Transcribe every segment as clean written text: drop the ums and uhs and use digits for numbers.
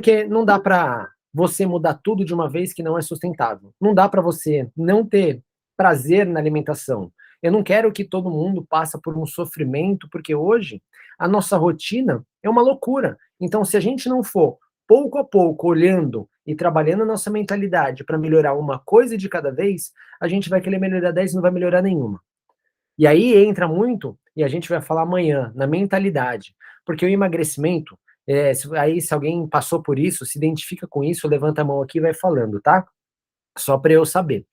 Porque não dá para você mudar tudo de uma vez que não é sustentável. Não dá para você não ter prazer na alimentação. Eu não quero que todo mundo passe por um sofrimento, porque hoje a nossa rotina é uma loucura. Então, se a gente não for pouco a pouco olhando e trabalhando a nossa mentalidade para melhorar uma coisa de cada vez, a gente vai querer melhorar 10 e não vai melhorar nenhuma. E aí entra muito, e a gente vai falar amanhã, na mentalidade. Porque o emagrecimento, se alguém passou por isso, se identifica com isso, levanta a mão aqui e vai falando, tá? Só para eu saber.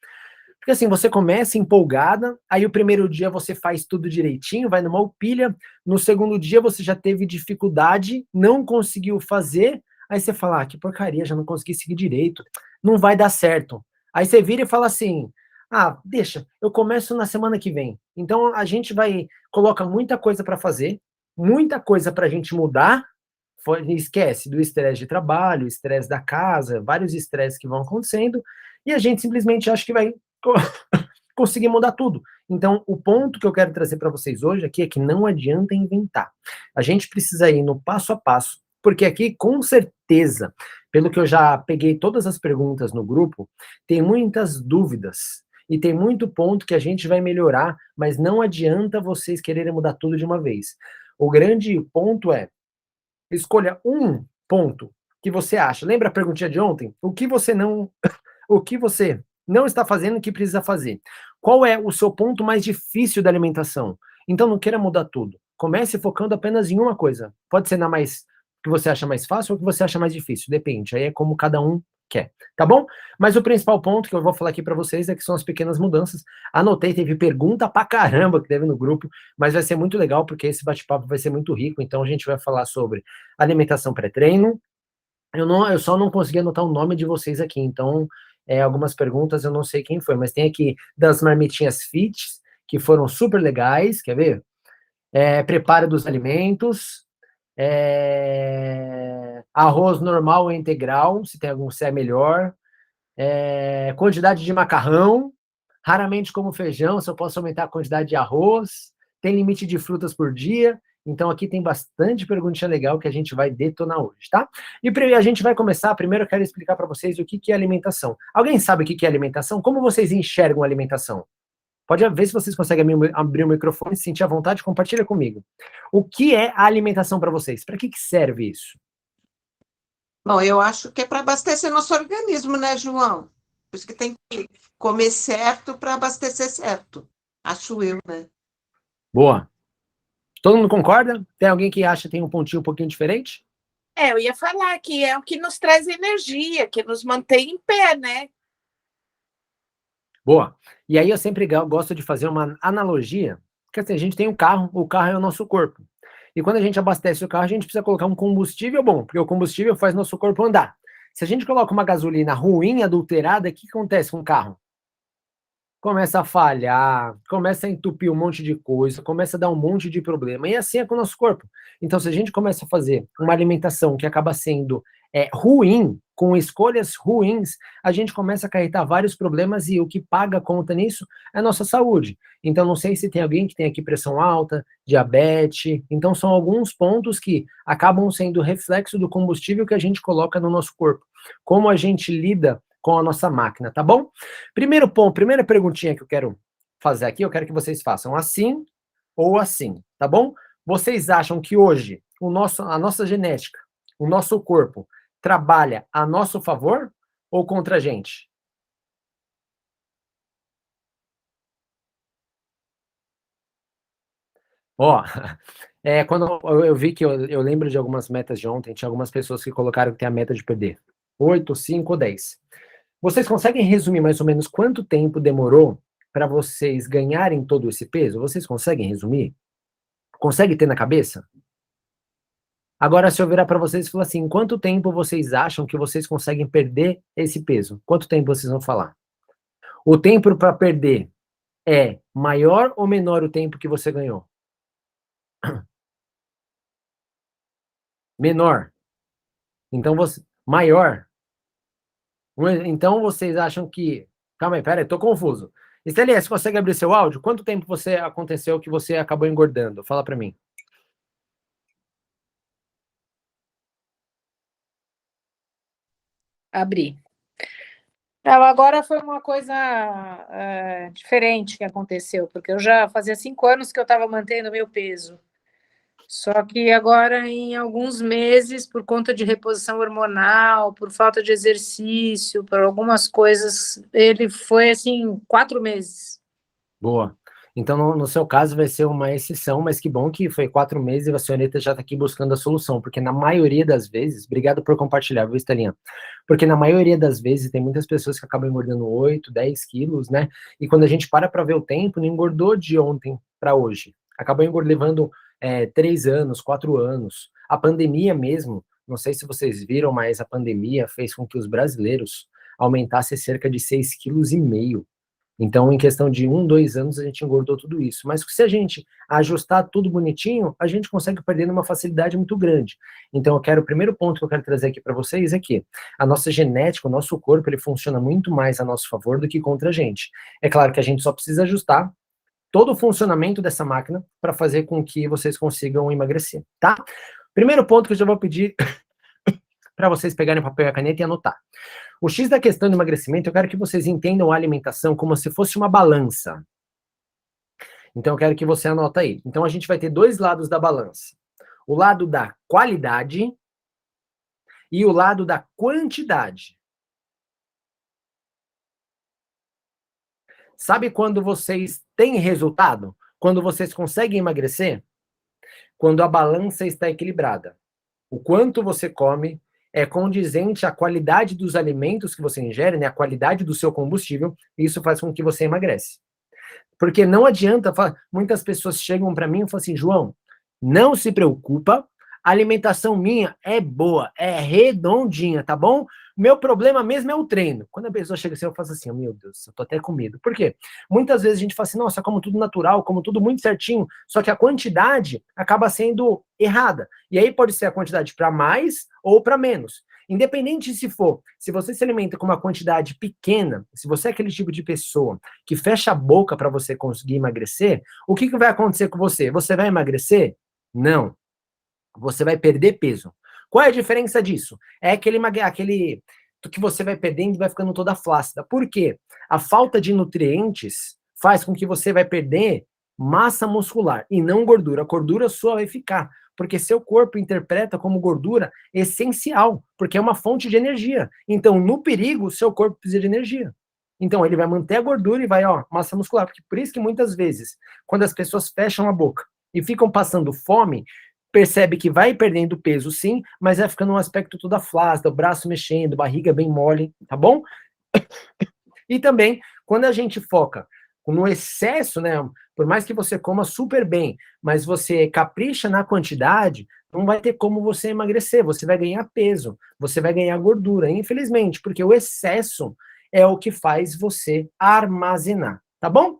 Porque assim, você começa empolgada, aí o primeiro dia você faz tudo direitinho, vai numa pilha, no segundo dia você já teve dificuldade, não conseguiu fazer, aí você fala, que porcaria, já não consegui seguir direito, não vai dar certo. Aí você vira e fala assim, deixa, eu começo na semana que vem. Então a gente coloca muita coisa para fazer, muita coisa para a gente mudar, esquece do estresse de trabalho, estresse da casa, vários estresses que vão acontecendo, e a gente simplesmente acha que vai conseguir mudar tudo. Então, o ponto que eu quero trazer para vocês hoje aqui é que não adianta inventar. A gente precisa ir no passo a passo, porque aqui, com certeza, pelo que eu já peguei todas as perguntas no grupo, tem muitas dúvidas. E tem muito ponto que a gente vai melhorar, mas não adianta vocês quererem mudar tudo de uma vez. O grande ponto é, escolha um ponto que você acha. Lembra a perguntinha de ontem? O que você não está fazendo que precisa fazer? Qual é o seu ponto mais difícil da alimentação? Então não queira mudar tudo. Comece focando apenas em uma coisa. Pode ser na mais que você acha mais fácil ou que você acha mais difícil, depende. Aí é como cada um quer, tá bom? Mas o principal ponto que eu vou falar aqui para vocês é que são as pequenas mudanças. Anotei, teve pergunta pra caramba que teve no grupo, mas vai ser muito legal porque esse bate-papo vai ser muito rico. Então a gente vai falar sobre alimentação pré-treino. Eu só não consegui anotar o nome de vocês aqui, então algumas perguntas eu não sei quem foi, mas tem aqui das marmitinhas fit, que foram super legais, quer ver? Preparo dos alimentos, arroz normal ou integral, se é melhor, quantidade de macarrão, raramente como feijão, se eu posso aumentar a quantidade de arroz, tem limite de frutas por dia, então aqui tem bastante perguntinha legal que a gente vai detonar hoje, tá? E a gente vai começar, primeiro eu quero explicar para vocês o que é alimentação. Alguém sabe o que é alimentação? Como vocês enxergam a alimentação? Pode ver se vocês conseguem abrir o microfone, sentir à vontade, compartilha comigo. O que é a alimentação para vocês? Para que serve isso? Bom, eu acho que é para abastecer nosso organismo, né, João? Por isso que tem que comer certo para abastecer certo. Acho eu, né? Boa. Todo mundo concorda? Tem alguém que acha que tem um pontinho um pouquinho diferente? Eu ia falar que é o que nos traz energia, que nos mantém em pé, né? Boa. E aí eu sempre gosto de fazer uma analogia, porque assim, a gente tem um carro, o carro é o nosso corpo. E quando a gente abastece o carro, a gente precisa colocar um combustível bom, porque o combustível faz nosso corpo andar. Se a gente coloca uma gasolina ruim, adulterada, o que acontece com o carro? Começa a falhar, começa a entupir um monte de coisa, começa a dar um monte de problema. E assim é com o nosso corpo. Então, se a gente começa a fazer uma alimentação que acaba sendo ruim, com escolhas ruins, a gente começa a acarretar vários problemas e o que paga conta nisso é a nossa saúde. Então, não sei se tem alguém que tem aqui pressão alta, diabetes. Então, são alguns pontos que acabam sendo reflexo do combustível que a gente coloca no nosso corpo. Como a gente lida com a nossa máquina, tá bom? Primeiro ponto, primeira perguntinha que eu quero fazer aqui, eu quero que vocês façam assim ou assim, tá bom? Vocês acham que hoje a nossa genética, o nosso corpo, trabalha a nosso favor ou contra a gente? Ó, quando eu vi que eu lembro de algumas metas de ontem, tinha algumas pessoas que colocaram que tem a meta de perder 8, 5 ou 10. Vocês conseguem resumir mais ou menos quanto tempo demorou para vocês ganharem todo esse peso? Vocês conseguem resumir? Consegue ter na cabeça? Agora, se eu virar para vocês e falar assim, quanto tempo vocês acham que vocês conseguem perder esse peso? Quanto tempo vocês vão falar? O tempo para perder é maior ou menor o tempo que você ganhou? Menor. Então, maior. Então, vocês acham que... Calma aí, pera aí, tô confuso. Estelias, você consegue abrir seu áudio? Quanto tempo aconteceu que você acabou engordando? Fala para mim. Abri. Não, agora foi uma coisa diferente que aconteceu, porque eu já fazia 5 anos que eu estava mantendo meu peso. Só que agora, em alguns meses, por conta de reposição hormonal, por falta de exercício, por algumas coisas, ele foi assim, 4 meses. Boa. Então, no seu caso, vai ser uma exceção, mas que bom que foi 4 meses e a senhorita já está aqui buscando a solução, porque na maioria das vezes, obrigado por compartilhar, viu, Estelinha? Porque na maioria das vezes tem muitas pessoas que acabam engordando 8, 10 quilos, né? E quando a gente para ver o tempo, não engordou de ontem para hoje. Acabou levando 3 anos, 4 anos. A pandemia mesmo, não sei se vocês viram, mas a pandemia fez com que os brasileiros aumentassem cerca de 6,5 kg. Então, em questão de 1, 2 anos, a gente engordou tudo isso. Mas se a gente ajustar tudo bonitinho, a gente consegue perder numa facilidade muito grande. Então, o primeiro ponto que eu quero trazer aqui para vocês é que a nossa genética, o nosso corpo, ele funciona muito mais a nosso favor do que contra a gente. É claro que a gente só precisa ajustar todo o funcionamento dessa máquina para fazer com que vocês consigam emagrecer, tá? Primeiro ponto que eu já vou pedir para vocês pegarem papel e a caneta e anotar. O X da questão do emagrecimento, eu quero que vocês entendam a alimentação como se fosse uma balança. Então, eu quero que você anota aí. Então, a gente vai ter 2 lados da balança. O lado da qualidade e o lado da quantidade. Sabe quando vocês têm resultado? Quando vocês conseguem emagrecer? Quando a balança está equilibrada. O quanto você come é condizente à qualidade dos alimentos que você ingere, né, a qualidade do seu combustível, e isso faz com que você emagrece. Porque não adianta, muitas pessoas chegam para mim e falam assim, João, não se preocupa, a alimentação minha é boa, é redondinha, tá bom? O meu problema mesmo é o treino. Quando a pessoa chega assim, eu faço assim, oh, meu Deus, eu tô até com medo. Por quê? Muitas vezes a gente fala assim, nossa, como tudo natural, como tudo muito certinho, só que a quantidade acaba sendo errada. E aí pode ser a quantidade para mais ou para menos. Independente se você se alimenta com uma quantidade pequena, se você é aquele tipo de pessoa que fecha a boca para você conseguir emagrecer, o que vai acontecer com você? Você vai emagrecer? Não. Você vai perder peso. Qual é a diferença disso? É aquele que você vai perdendo e vai ficando toda flácida. Por quê? A falta de nutrientes faz com que você vai perder massa muscular e não gordura. A gordura sua vai ficar, porque seu corpo interpreta como gordura essencial, porque é uma fonte de energia. Então, no perigo, seu corpo precisa de energia. Então, ele vai manter a gordura e vai, massa muscular. Porque por isso que muitas vezes, quando as pessoas fecham a boca e ficam passando fome, percebe que vai perdendo peso, sim, mas vai ficando um aspecto toda flácida, o braço mexendo, barriga bem mole, tá bom? E também, quando a gente foca no excesso, né, por mais que você coma super bem, mas você capricha na quantidade, não vai ter como você emagrecer, você vai ganhar peso, você vai ganhar gordura, infelizmente, porque o excesso é o que faz você armazenar, tá bom?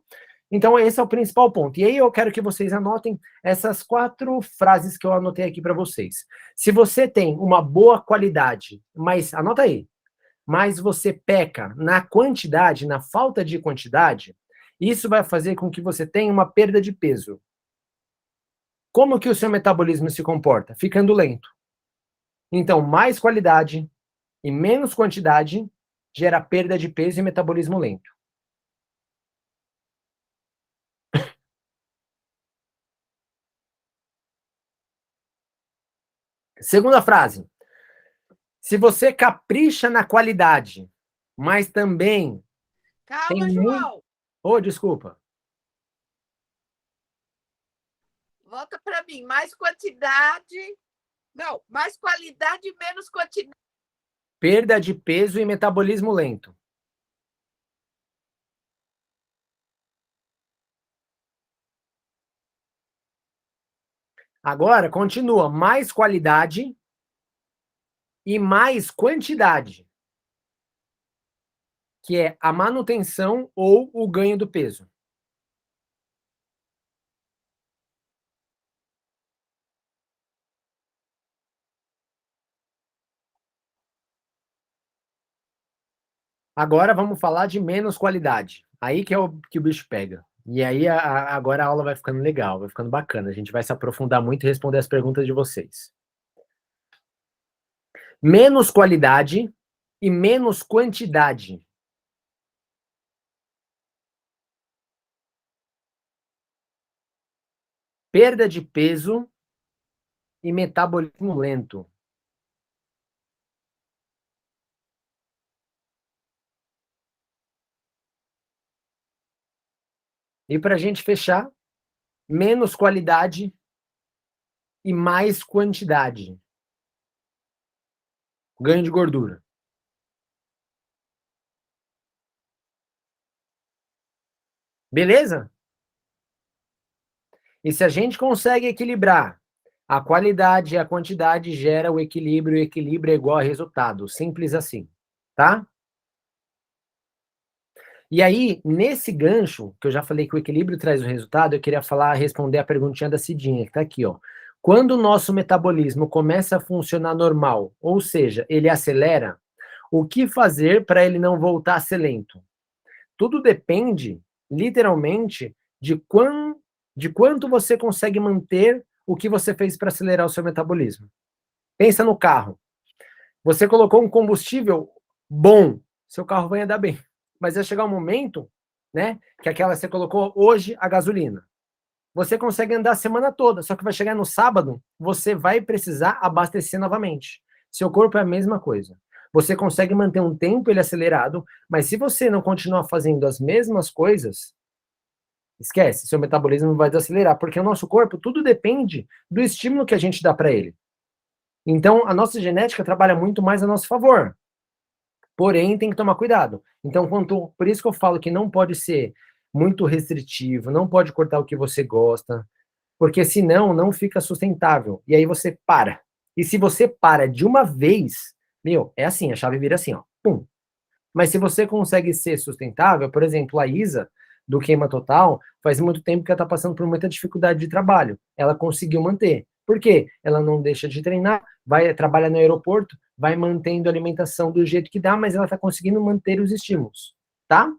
Então, esse é o principal ponto. E aí eu quero que vocês anotem essas 4 frases que eu anotei aqui para vocês. Se você tem uma boa qualidade, mas, anota aí, mas você peca na quantidade, na falta de quantidade, isso vai fazer com que você tenha uma perda de peso. Como que o seu metabolismo se comporta? Ficando lento. Então, mais qualidade e menos quantidade gera perda de peso e metabolismo lento. Segunda frase. Se você capricha na qualidade, mas também Calma, tem João. muito... Oh, desculpa. Volta para mim. Mais quantidade. Não, mais qualidade e menos quantidade. Perda de peso e metabolismo lento. Agora, continua. Mais qualidade e mais quantidade, que é a manutenção ou o ganho do peso. Agora vamos falar de menos qualidade. Aí que é que o bicho pega. E aí agora a aula vai ficando legal, vai ficando bacana. A gente vai se aprofundar muito e responder as perguntas de vocês. Menos qualidade e menos quantidade. Perda de peso e metabolismo lento. E para a gente fechar, menos qualidade e mais quantidade. Ganho de gordura. Beleza? E se a gente consegue equilibrar a qualidade e a quantidade, gera o equilíbrio é igual a resultado. Simples assim, tá? E aí, nesse gancho, que eu já falei que o equilíbrio traz o resultado, eu queria responder a perguntinha da Cidinha, que tá aqui, ó. Quando o nosso metabolismo começa a funcionar normal, ou seja, ele acelera, o que fazer para ele não voltar a ser lento? Tudo depende, literalmente, de quanto você consegue manter o que você fez para acelerar o seu metabolismo. Pensa no carro. Você colocou um combustível bom, seu carro vai andar bem. Mas vai chegar um momento, né, que você colocou hoje a gasolina. Você consegue andar a semana toda, só que vai chegar no sábado, você vai precisar abastecer novamente. Seu corpo é a mesma coisa. Você consegue manter um tempo ele acelerado, mas se você não continuar fazendo as mesmas coisas, esquece, seu metabolismo vai desacelerar, porque o nosso corpo, tudo depende do estímulo que a gente dá para ele. Então, a nossa genética trabalha muito mais a nosso favor. Porém, tem que tomar cuidado. Então, por isso que eu falo que não pode ser muito restritivo, não pode cortar o que você gosta, porque senão não fica sustentável. E aí você para. E se você para de uma vez, é assim, a chave vira assim, ó, pum. Mas se você consegue ser sustentável, por exemplo, a Isa, do Queima Total, faz muito tempo que ela está passando por muita dificuldade de trabalho. Ela conseguiu manter. Por quê? Ela não deixa de treinar, trabalha no aeroporto, vai mantendo a alimentação do jeito que dá, mas ela está conseguindo manter os estímulos, tá?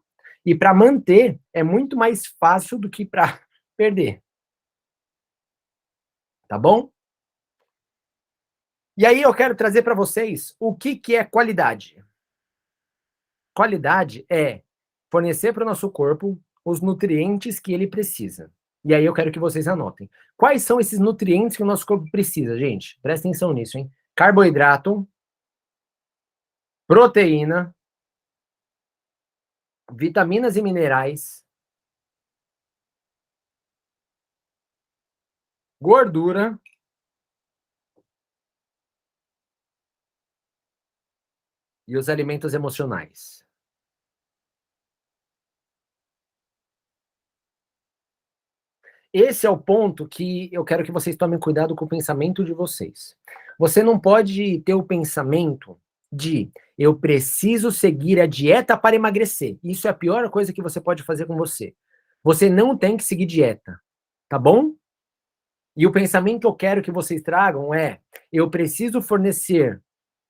E para manter é muito mais fácil do que para perder. Tá bom? E aí eu quero trazer para vocês o que é qualidade. Qualidade é fornecer para o nosso corpo os nutrientes que ele precisa. E aí eu quero que vocês anotem. Quais são esses nutrientes que o nosso corpo precisa, gente? Presta atenção nisso, hein? Carboidrato, proteína, vitaminas e minerais, gordura e os alimentos emocionais. Esse é o ponto que eu quero que vocês tomem cuidado com o pensamento de vocês. Você não pode ter o pensamento de eu preciso seguir a dieta para emagrecer. Isso é a pior coisa que você pode fazer com você. Você não tem que seguir dieta, tá bom? E o pensamento que eu quero que vocês tragam é: eu preciso fornecer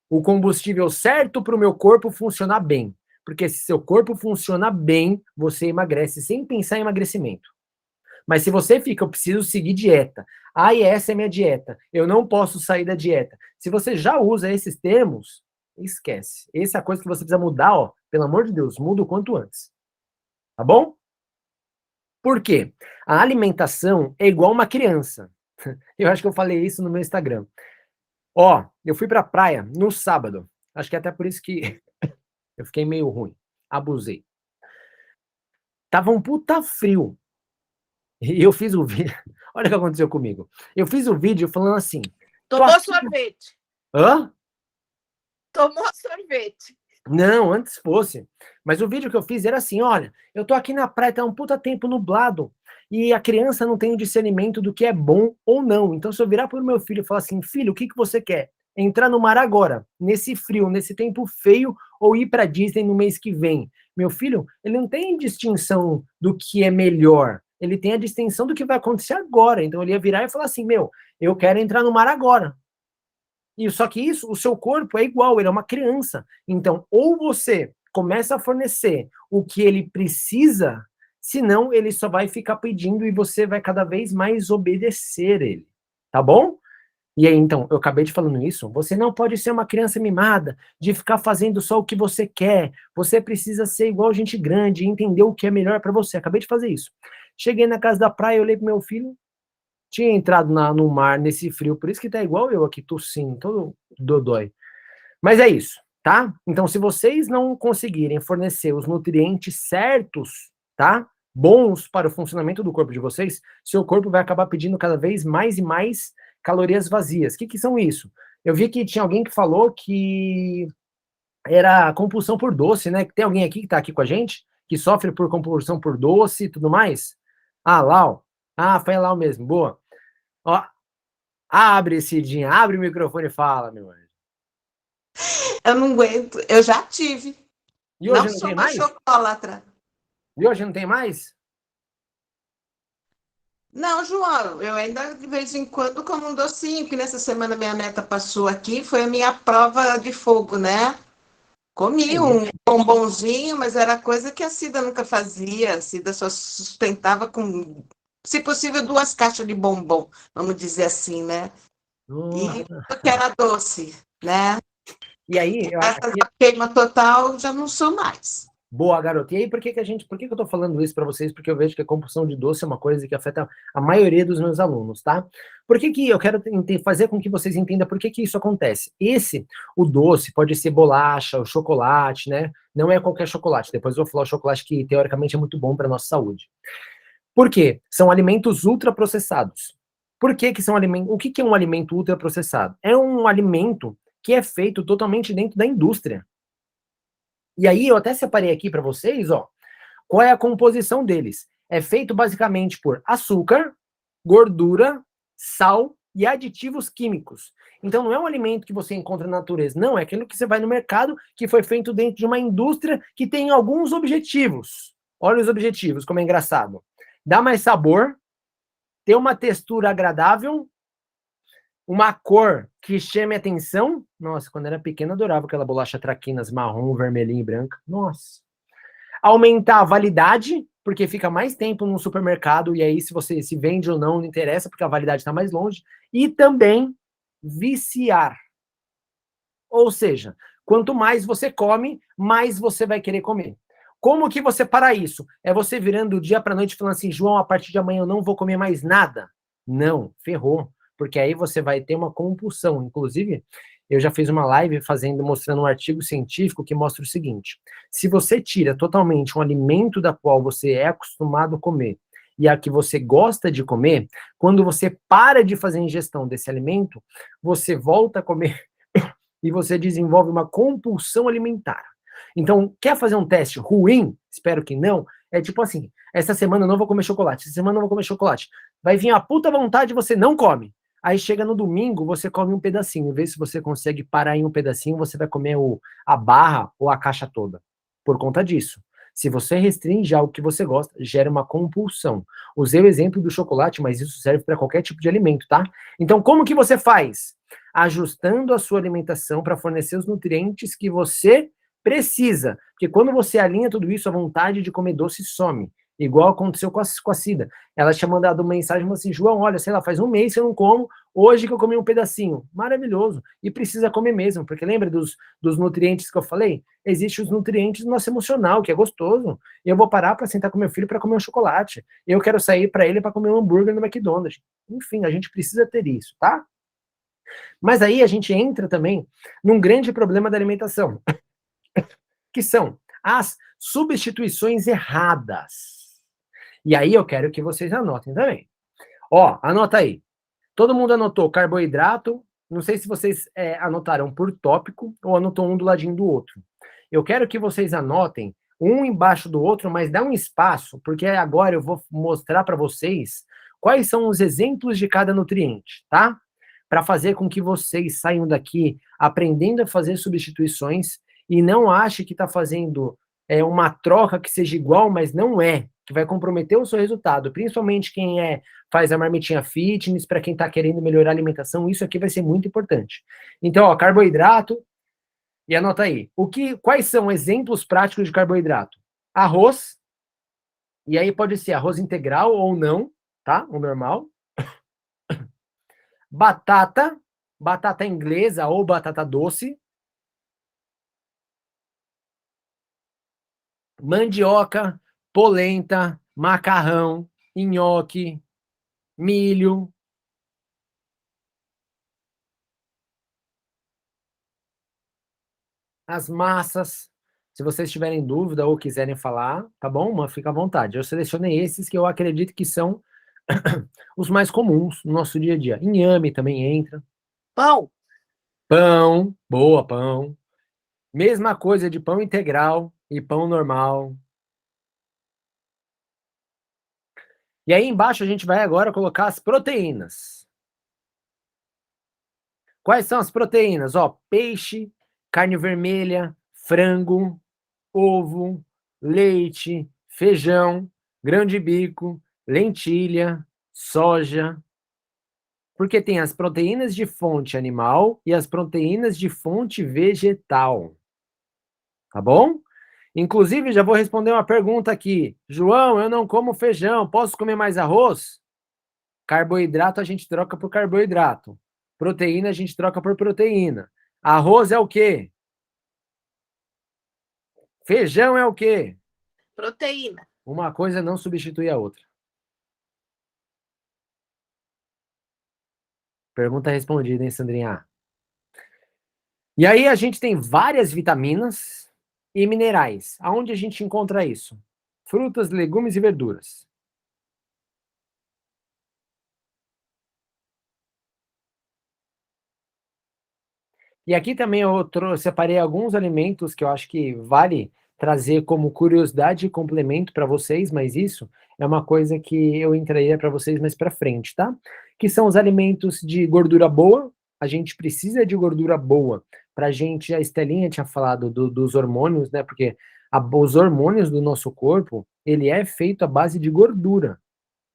o combustível certo para o meu corpo funcionar bem. Porque se seu corpo funciona bem, você emagrece sem pensar em emagrecimento. Mas se você fica, eu preciso seguir dieta. Essa é minha dieta. Eu não posso sair da dieta. Se você já usa esses termos, esquece. Essa é a coisa que você precisa mudar, ó. Pelo amor de Deus, muda o quanto antes. Tá bom? Por quê? A alimentação é igual uma criança. Eu acho que eu falei isso no meu Instagram. Ó, eu fui pra praia no sábado. Acho que é até por isso que eu fiquei meio ruim. Abusei. Tava um puta frio. E eu fiz o vídeo. Olha o que aconteceu comigo. Eu fiz o vídeo falando assim. Tomou sorvete. Hã? Tomou sorvete. Não, antes fosse. Mas o vídeo que eu fiz era assim: olha, eu tô aqui na praia, tá um puta tempo nublado. E a criança não tem o discernimento do que é bom ou não. Então, se eu virar pro meu filho e falar assim: filho, o que você quer? Entrar no mar agora, nesse frio, nesse tempo feio, ou ir pra Disney no mês que vem? Meu filho, ele não tem distinção do que é melhor. Ele tem a distinção do que vai acontecer agora. Então, ele ia virar e falar assim: eu quero entrar no mar agora. E só que isso, o seu corpo é igual, ele é uma criança. Então, ou você começa a fornecer o que ele precisa, senão ele só vai ficar pedindo e você vai cada vez mais obedecer ele. Tá bom? E aí, então, eu acabei de falando isso, você não pode ser uma criança mimada, de ficar fazendo só o que você quer, você precisa ser igual gente grande, entender o que é melhor para você. Acabei de fazer isso. Cheguei na casa da praia, olhei pro meu filho, tinha entrado no mar nesse frio, por isso que tá igual eu aqui, tossindo, todo dodói. Mas é isso, tá? Então, se vocês não conseguirem fornecer os nutrientes certos, tá? Bons para o funcionamento do corpo de vocês, seu corpo vai acabar pedindo cada vez mais e mais calorias vazias. O que são isso? Eu vi que tinha alguém que falou que era compulsão por doce, né? Tem alguém aqui que tá aqui com a gente, que sofre por compulsão por doce e tudo mais? Ah, Lau. Ah, foi a Lau mesmo, boa. Ó, abre, Cidinha, abre o microfone e fala, meu anjo. Eu não aguento, eu já tive. E hoje Não não sou tem uma mais? chocolatra. E hoje não tem mais? Não, João, eu ainda de vez em quando como um docinho, que nessa semana minha neta passou aqui, foi a minha prova de fogo, né? Comi Sim. um bombonzinho, mas era coisa que a Cida nunca fazia. A Cida só sustentava com, se possível, 2 caixas de bombom, vamos dizer assim, né? E Nossa. tudo que era doce, né? E aí, Essa queima total já não sou mais. boa, garota. E aí, por que que eu tô falando isso para vocês? Porque eu vejo que a compulsão de doce é uma coisa que afeta a maioria dos meus alunos, tá? Por que eu quero fazer com que vocês entendam por que isso acontece? O doce, pode ser bolacha, o chocolate, né? Não é qualquer chocolate. Depois eu vou falar o chocolate que, teoricamente, é muito bom para nossa saúde. Por quê? São alimentos ultraprocessados. Por que são alimentos? O que é um alimento ultraprocessado? É um alimento que é feito totalmente dentro da indústria. E aí eu até separei aqui para vocês, ó, qual é a composição deles. É feito basicamente por açúcar, gordura, sal e aditivos químicos. Então não é um alimento que você encontra na natureza, não, é aquilo que você vai no mercado, que foi feito dentro de uma indústria que tem alguns objetivos. Olha os objetivos, como é engraçado. Dá mais sabor, ter uma textura agradável, uma cor que chame atenção. Nossa, quando era pequeno, eu adorava aquela bolacha traquinas marrom, vermelhinha e branca. Nossa. Aumentar a validade, porque fica mais tempo no supermercado, e aí se você se vende ou não, não interessa, porque a validade está mais longe. E também viciar. Ou seja, quanto mais você come, mais você vai querer comer. Como que você para isso? É você virando do dia para noite falando assim, João, a partir de amanhã eu não vou comer mais nada. Não, ferrou. Porque aí você vai ter uma compulsão. Inclusive, eu já fiz uma live mostrando um artigo científico que mostra o seguinte: se você tira totalmente um alimento da qual você é acostumado a comer e a que você gosta de comer, quando você para de fazer a ingestão desse alimento, você volta a comer e você desenvolve uma compulsão alimentar. Então, quer fazer um teste ruim? Espero que não. É tipo assim, essa semana eu não vou comer chocolate, essa semana eu não vou comer chocolate. Vai vir a puta vontade e você não come. Aí chega no domingo, você come um pedacinho. Vê se você consegue parar em um pedacinho, você vai comer a barra ou a caixa toda. Por conta disso. Se você restringe algo que você gosta, gera uma compulsão. Usei o exemplo do chocolate, mas isso serve para qualquer tipo de alimento, tá? Então, como que você faz? Ajustando a sua alimentação para fornecer os nutrientes que você precisa. Porque quando você alinha tudo isso, a vontade de comer doce some. Igual aconteceu com a Cida. Ela tinha mandado uma mensagem, falou assim, João, olha, sei lá, faz um mês que eu não como, hoje que eu comi um pedacinho. Maravilhoso. E precisa comer mesmo, porque lembra dos nutrientes que eu falei? Existem os nutrientes do nosso emocional, que é gostoso. Eu vou parar para sentar com meu filho para comer um chocolate. Eu quero sair para ele para comer um hambúrguer no McDonald's. Enfim, a gente precisa ter isso, tá? Mas aí a gente entra também num grande problema da alimentação, que são as substituições erradas. E aí eu quero que vocês anotem também. Ó, anota aí. Todo mundo anotou carboidrato. Não sei se vocês anotaram por tópico ou anotou um do ladinho do outro. Eu quero que vocês anotem um embaixo do outro, mas dá um espaço, porque agora eu vou mostrar para vocês quais são os exemplos de cada nutriente, tá? Para fazer com que vocês saiam daqui aprendendo a fazer substituições e não ache que está fazendo uma troca que seja igual, mas não é, que vai comprometer o seu resultado, principalmente quem faz a marmitinha fitness, para quem está querendo melhorar a alimentação, isso aqui vai ser muito importante. Então, ó, carboidrato, e anota aí, quais são exemplos práticos de carboidrato? Arroz, e aí pode ser arroz integral ou não, tá? O normal. Batata, batata inglesa ou batata doce, mandioca, polenta, macarrão, nhoque, milho. As massas. Se vocês tiverem dúvida ou quiserem falar, tá bom? Mas fica à vontade. Eu selecionei esses que eu acredito que são os mais comuns no nosso dia a dia. Inhame também entra. Pão. Pão, boa, pão. Mesma coisa de pão integral e pão normal. E aí embaixo a gente vai agora colocar as proteínas. Quais são as proteínas? Ó, peixe, carne vermelha, frango, ovo, leite, feijão, grão de bico, lentilha, soja. Porque tem as proteínas de fonte animal e as proteínas de fonte vegetal. Tá bom? Inclusive, já vou responder uma pergunta aqui. João, eu não como feijão, posso comer mais arroz? Carboidrato a gente troca por carboidrato. Proteína a gente troca por proteína. Arroz é o quê? Feijão é o quê? Proteína. Uma coisa não substitui a outra. Pergunta respondida, hein, Sandrinha? E aí a gente tem várias vitaminas e minerais. Aonde a gente encontra isso? Frutas, legumes e verduras. E aqui também eu separei alguns alimentos que eu acho que vale trazer como curiosidade e complemento para vocês, mas isso é uma coisa que eu entraria para vocês mais para frente, tá? Que são os alimentos de gordura boa. A gente precisa de gordura boa para a gente, a Estelinha tinha falado dos hormônios, né? Porque os hormônios do nosso corpo, ele é feito à base de gordura,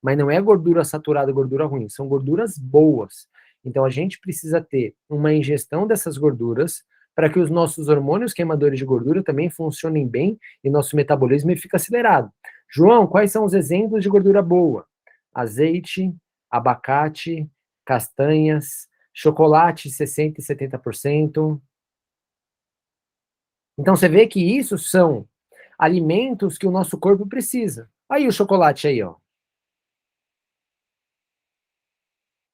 mas não é gordura saturada, gordura ruim, são gorduras boas. Então a gente precisa ter uma ingestão dessas gorduras para que os nossos hormônios queimadores de gordura também funcionem bem e nosso metabolismo fique acelerado. João, quais são os exemplos de gordura boa? Azeite, abacate, castanhas, chocolate 60% e 70%. Então você vê que isso são alimentos que o nosso corpo precisa. Aí o chocolate aí, ó.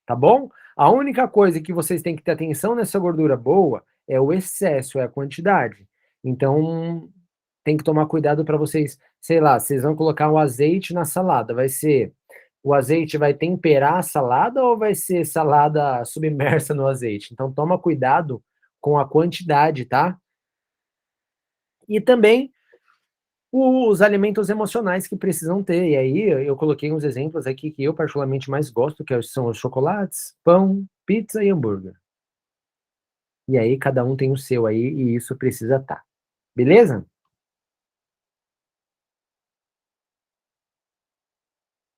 Tá bom? A única coisa que vocês têm que ter atenção nessa gordura boa é o excesso, é a quantidade. Então, tem que tomar cuidado para vocês, sei lá, vocês vão colocar o azeite na salada, o azeite vai temperar a salada ou vai ser salada submersa no azeite? Então, toma cuidado com a quantidade, tá? E também os alimentos emocionais que precisam ter. E aí eu coloquei uns exemplos aqui que eu particularmente mais gosto, que são os chocolates, pão, pizza e hambúrguer. E aí cada um tem o seu aí e isso precisa estar. Beleza?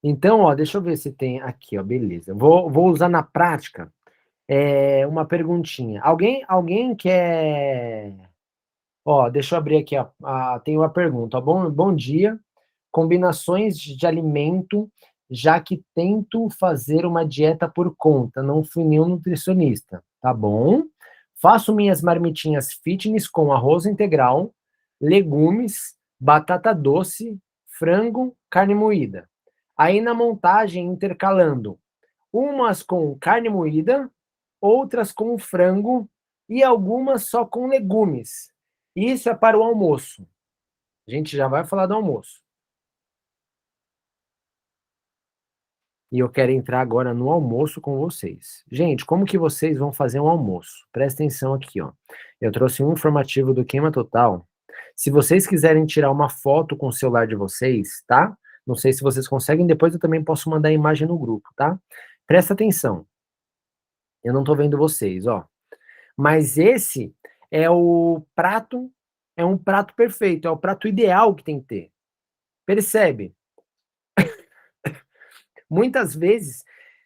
Então, ó, deixa eu ver se tem aqui, ó, beleza. Vou usar na prática uma perguntinha. Alguém quer... Ó, deixa eu abrir aqui, ó. Tem uma pergunta. Bom dia. Combinações de alimento, já que tento fazer uma dieta por conta, não fui nenhum nutricionista. Tá bom? Faço minhas marmitinhas fitness com arroz integral, legumes, batata doce, frango, carne moída. Aí na montagem intercalando, umas com carne moída, outras com frango e algumas só com legumes. Isso é para o almoço. A gente já vai falar do almoço. E eu quero entrar agora no almoço com vocês. Gente, como que vocês vão fazer um almoço? Presta atenção aqui, ó. Eu trouxe um informativo do Queima Total. Se vocês quiserem tirar uma foto com o celular de vocês, tá? Não sei se vocês conseguem, depois eu também posso mandar a imagem no grupo, tá? Presta atenção. Eu não tô vendo vocês, ó. Mas esse é o prato, é um prato perfeito, é o prato ideal que tem que ter. Percebe? Muitas vezes,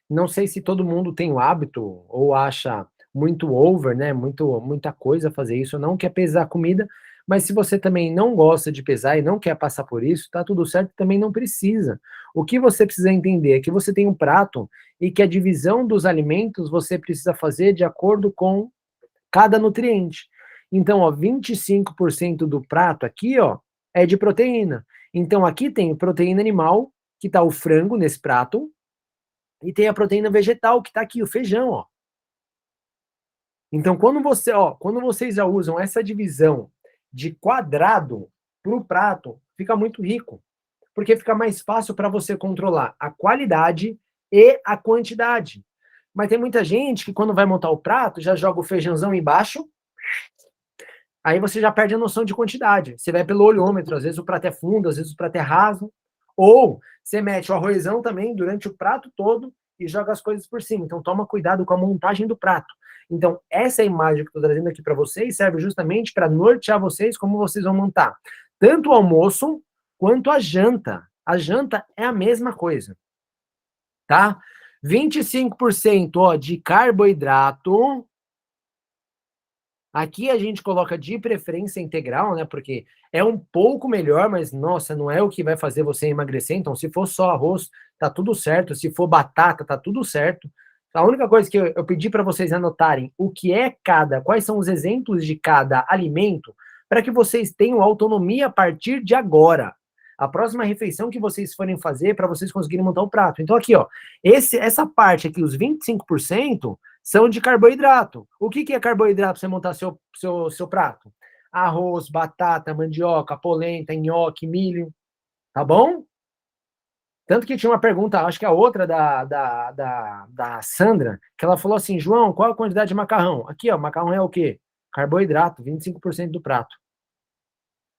não sei se todo mundo tem o hábito ou acha muito over, né? Muita coisa fazer isso, não quer pesar a comida, Mas se você também não gosta de pesar e não quer passar por isso, tá tudo certo, também não precisa. O que você precisa entender é que você tem um prato e que a divisão dos alimentos você precisa fazer de acordo com cada nutriente. Então, ó, 25% do prato aqui, ó, é de proteína. Então, aqui tem proteína animal, que tá o frango nesse prato, e tem a proteína vegetal, que tá aqui, o feijão, ó. Então, quando vocês já usam essa divisão de quadrado para o prato, fica muito rico, porque fica mais fácil para você controlar a qualidade e a quantidade. Mas tem muita gente que quando vai montar o prato, já joga o feijãozão embaixo, aí você já perde a noção de quantidade. Você vai pelo olhômetro, às vezes o prato é fundo, às vezes o prato é raso, ou você mete o arrozão também durante o prato todo e joga as coisas por cima. Então toma cuidado com a montagem do prato. Então essa imagem que eu estou trazendo aqui para vocês serve justamente para nortear vocês como vocês vão montar tanto o almoço quanto a janta. A janta é a mesma coisa, tá? 25% ó, de carboidrato. Aqui a gente coloca de preferência integral, né? Porque é um pouco melhor, mas nossa, não é o que vai fazer você emagrecer. Então, se for só arroz, tá tudo certo. Se for batata, tá tudo certo. A única coisa que eu pedi para vocês anotarem o que é quais são os exemplos de cada alimento, para que vocês tenham autonomia a partir de agora. A próxima refeição que vocês forem fazer, para vocês conseguirem montar o prato. Então, aqui, ó, essa parte aqui, os 25%, são de carboidrato. O que é carboidrato para você montar seu prato? Arroz, batata, mandioca, polenta, nhoque, milho. Tá bom? Tanto que tinha uma pergunta, acho que a outra da Sandra, que ela falou assim, João, qual a quantidade de macarrão? Aqui, ó, macarrão é o quê? Carboidrato, 25% do prato.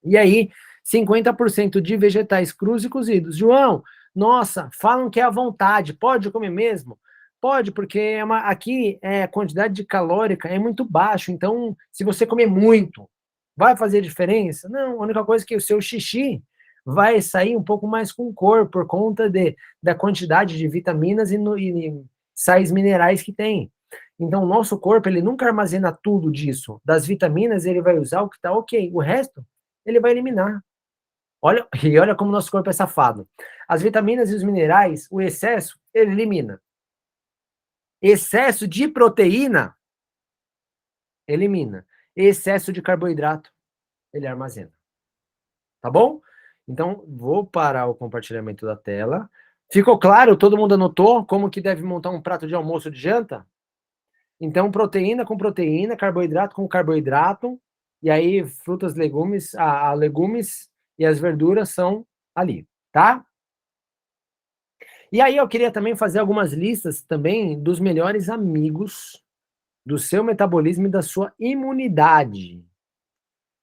E aí, 50% de vegetais crus e cozidos. João, nossa, falam que é à vontade, pode comer mesmo? Pode, porque aqui a quantidade de calórica é muito baixo, então se você comer muito, vai fazer diferença? Não, a única coisa é que o seu xixi vai sair um pouco mais com cor, por conta da quantidade de vitaminas e sais minerais que tem. Então o nosso corpo, ele nunca armazena tudo disso. Das vitaminas, ele vai usar o que está ok, o resto, ele vai eliminar. Olha como o nosso corpo é safado. As vitaminas e os minerais, o excesso, ele elimina. Excesso de proteína, elimina. Excesso de carboidrato, ele armazena. Tá bom? Então, vou parar o compartilhamento da tela. Ficou claro? Todo mundo anotou como que deve montar um prato de almoço de janta? Então, proteína com proteína, carboidrato com carboidrato, e aí frutas, legumes e as verduras são ali, tá? E aí eu queria também fazer algumas listas também dos melhores amigos do seu metabolismo e da sua imunidade.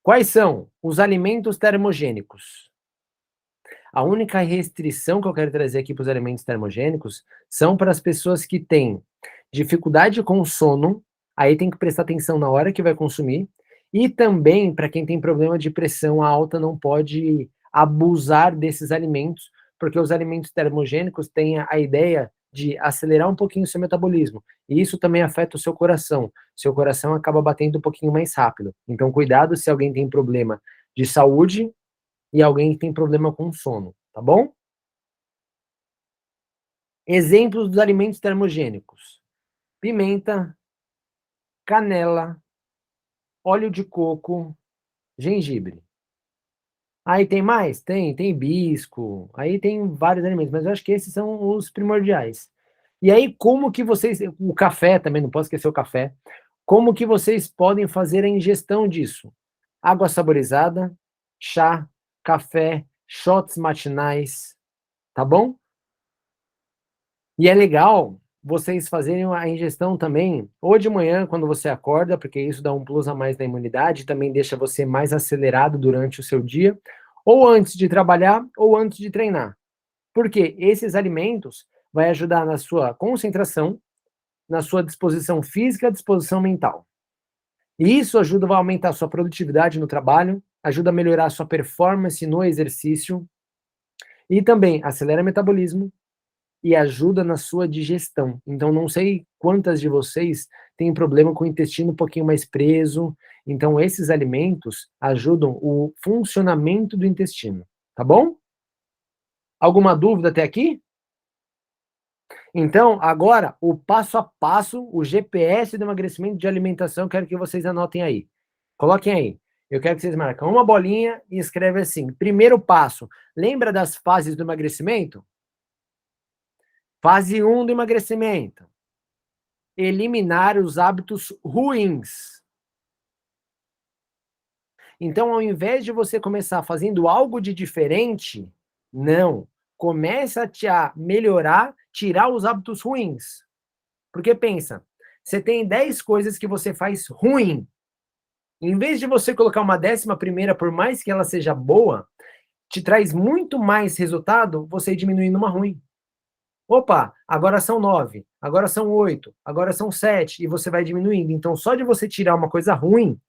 Quais são? Os alimentos termogênicos. A única restrição que eu quero trazer aqui para os alimentos termogênicos são para as pessoas que têm dificuldade com o sono, aí tem que prestar atenção na hora que vai consumir, e também para quem tem problema de pressão alta, não pode abusar desses alimentos, porque os alimentos termogênicos têm a ideia de acelerar um pouquinho o seu metabolismo, e isso também afeta o seu coração. Seu coração acaba batendo um pouquinho mais rápido. Então, cuidado se alguém tem problema de saúde e alguém que tem problema com sono, tá bom? Exemplos dos alimentos termogênicos: pimenta, canela, óleo de coco, gengibre. Aí tem mais? Tem hibisco, aí tem vários alimentos, mas eu acho que esses são os primordiais. E aí, como que vocês... O café também, não posso esquecer o café. Como que vocês podem fazer a ingestão disso? Água saborizada, chá, café, shots matinais, tá bom? E é legal vocês fazerem a ingestão também, ou de manhã, quando você acorda, porque isso dá um plus a mais na imunidade, também deixa você mais acelerado durante o seu dia, ou antes de trabalhar, ou antes de treinar. Porque esses alimentos vai ajudar na sua concentração, na sua disposição física, disposição mental. E isso ajuda a aumentar a sua produtividade no trabalho, ajuda a melhorar a sua performance no exercício, e também acelera o metabolismo, e ajuda na sua digestão. Então, não sei quantas de vocês têm problema com o intestino um pouquinho mais preso. Então, esses alimentos ajudam o funcionamento do intestino, tá bom? Alguma dúvida até aqui? Então, agora, o passo a passo, o GPS do emagrecimento de alimentação, quero que vocês anotem aí. Coloquem aí. Eu quero que vocês marquem uma bolinha e escrevem assim. Primeiro passo. Lembra das fases do emagrecimento? Fase 1 do emagrecimento. Eliminar os hábitos ruins. Então, ao invés de você começar fazendo algo de diferente, não. Começa a melhorar, tirar os hábitos ruins. Porque pensa, você tem 10 coisas que você faz ruim. Em vez de você colocar uma 11ª, por mais que ela seja boa, te traz muito mais resultado você diminuindo uma ruim. Opa, agora são 9, agora são 8, agora são 7, e você vai diminuindo. Então, só de você tirar uma coisa ruim,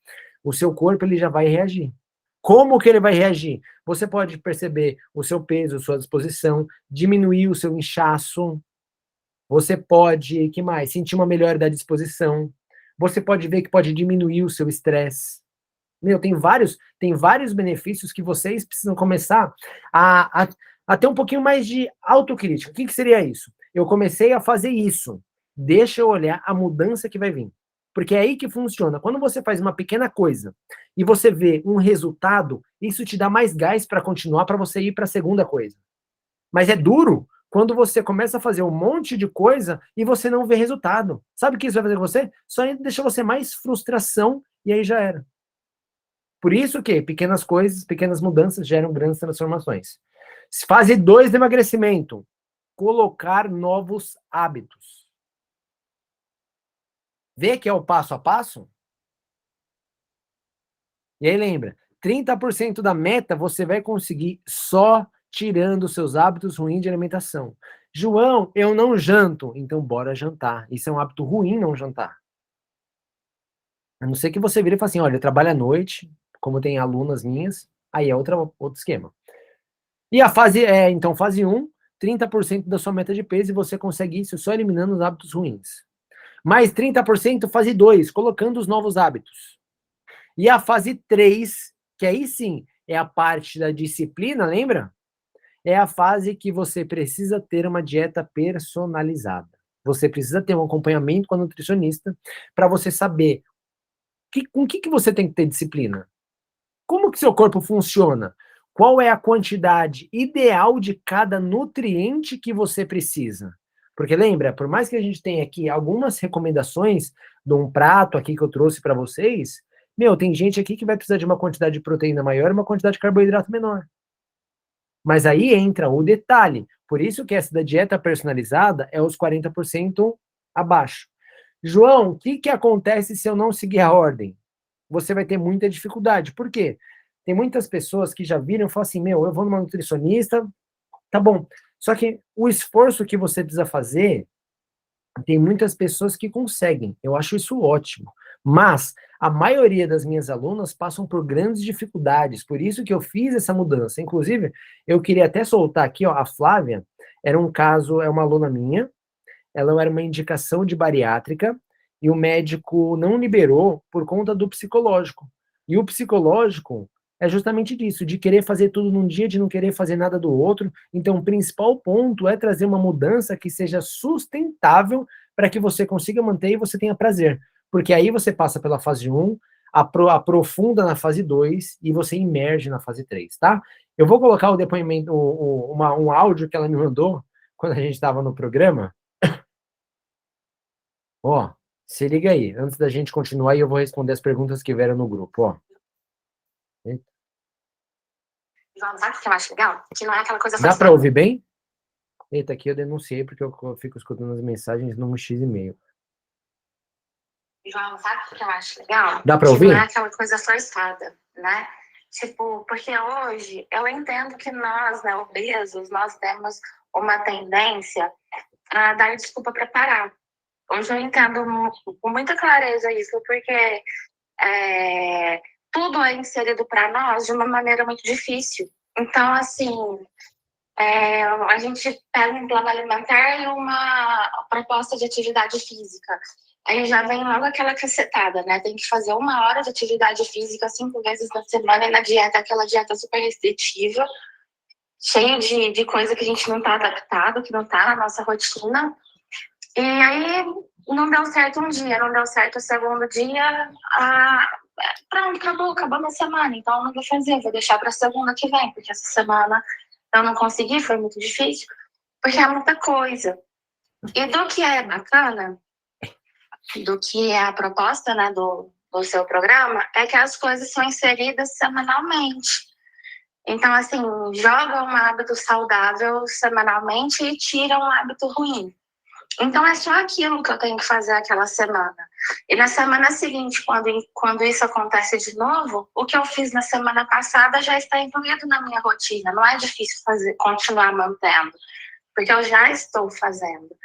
o seu corpo ele já vai reagir. Como que ele vai reagir? Você pode perceber o seu peso, sua disposição, diminuir o seu inchaço. Você pode, que mais? Sentir uma melhora da disposição. Você pode ver que pode diminuir o seu estresse. Meu, tem vários benefícios que vocês precisam começar a ter um pouquinho mais de autocrítica. O que seria isso? Eu comecei a fazer isso. Deixa eu olhar a mudança que vai vir. Porque é aí que funciona. Quando você faz uma pequena coisa e você vê um resultado, isso te dá mais gás para continuar, para você ir para a segunda coisa. Mas é duro quando você começa a fazer um monte de coisa e você não vê resultado. Sabe o que isso vai fazer com você? Só deixa você mais frustração e aí já era. Por isso que pequenas coisas, pequenas mudanças geram grandes transformações. Fase 2 do emagrecimento. Colocar novos hábitos. Vê que é o passo a passo? E aí lembra, 30% da meta você vai conseguir só tirando os seus hábitos ruins de alimentação. João, eu não janto. Então bora jantar. Isso é um hábito ruim não jantar. A não ser que você vire e fale assim, olha, eu trabalho à noite, como tem alunas minhas, aí é outro esquema. E a fase, então fase 1, 30% da sua meta de peso e você consegue isso só eliminando os hábitos ruins. Mais 30% fase 2, colocando os novos hábitos. E a fase 3, que aí sim é a parte da disciplina, lembra? É a fase que você precisa ter uma dieta personalizada. Você precisa ter um acompanhamento com a nutricionista para você saber com o que você tem que ter disciplina. Como que seu corpo funciona? Qual é a quantidade ideal de cada nutriente que você precisa? Porque lembra, por mais que a gente tenha aqui algumas recomendações de um prato aqui que eu trouxe para vocês, tem gente aqui que vai precisar de uma quantidade de proteína maior e uma quantidade de carboidrato menor. Mas aí entra o detalhe. Por isso que essa da dieta personalizada é os 40% abaixo. João, o que acontece se eu não seguir a ordem? Você vai ter muita dificuldade. Por quê? Tem muitas pessoas que já viram e falam assim, eu vou numa nutricionista, tá bom. Só que o esforço que você precisa fazer, tem muitas pessoas que conseguem. Eu acho isso ótimo. Mas a maioria das minhas alunas passam por grandes dificuldades. Por isso que eu fiz essa mudança. Inclusive, eu queria até soltar aqui, a Flávia, era um caso, é uma aluna minha, ela era uma indicação de bariátrica, e o médico não liberou por conta do psicológico. E o psicológico é justamente disso, de querer fazer tudo num dia, de não querer fazer nada do outro. Então, o principal ponto é trazer uma mudança que seja sustentável para que você consiga manter e você tenha prazer. Porque aí você passa pela fase 1, aprofunda na fase 2 e você imerge na fase 3, tá? Eu vou colocar o depoimento, um áudio que ela me mandou quando a gente estava no programa. Se liga aí, antes da gente continuar, eu vou responder as perguntas que vieram no grupo, João, sabe o que eu acho legal? Que não é aquela coisa... Dá para ouvir bem? Eita, aqui eu denunciei porque eu fico escutando as mensagens num X-e-mail. João, sabe o que eu acho legal? Dá para ouvir? Não é aquela coisa forçada, né? Porque hoje eu entendo que nós, obesos, nós temos uma tendência a dar desculpa para parar. Hoje eu entendo com muita clareza isso, porque tudo é inserido para nós de uma maneira muito difícil. Então, assim, a gente pega um plano alimentar e uma proposta de atividade física. Aí já vem logo aquela cacetada, né? Tem que fazer 1 hora de atividade física 5 vezes na semana, e na dieta, aquela dieta super restritiva, cheio de coisa que a gente não tá adaptado, que não tá na nossa rotina. E aí não deu certo um dia, não deu certo o segundo dia, pronto, acabou minha semana, então eu não vou fazer, vou deixar para segunda que vem, porque essa semana eu não consegui, foi muito difícil, porque é muita coisa. E do que é bacana, do que é a proposta, né, do seu programa, é que as coisas são inseridas semanalmente. Então, assim, joga um hábito saudável semanalmente e tira um hábito ruim. Então, é só aquilo que eu tenho que fazer aquela semana. E na semana seguinte, quando isso acontece de novo, o que eu fiz na semana passada já está incluído na minha rotina. Não é difícil continuar mantendo, porque eu já estou fazendo.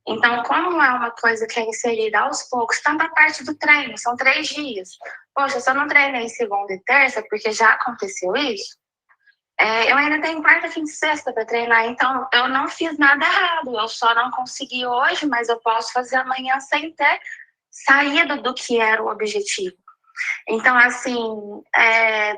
Então, como é uma coisa que é inserida aos poucos, tanto a parte do treino, são 3 dias. Poxa, se eu não treinei segunda e terça, porque já aconteceu isso, eu ainda tenho quarta, quinta e sexta para treinar, então eu não fiz nada errado, eu só não consegui hoje, mas eu posso fazer amanhã sem ter saído do que era o objetivo. Então, assim,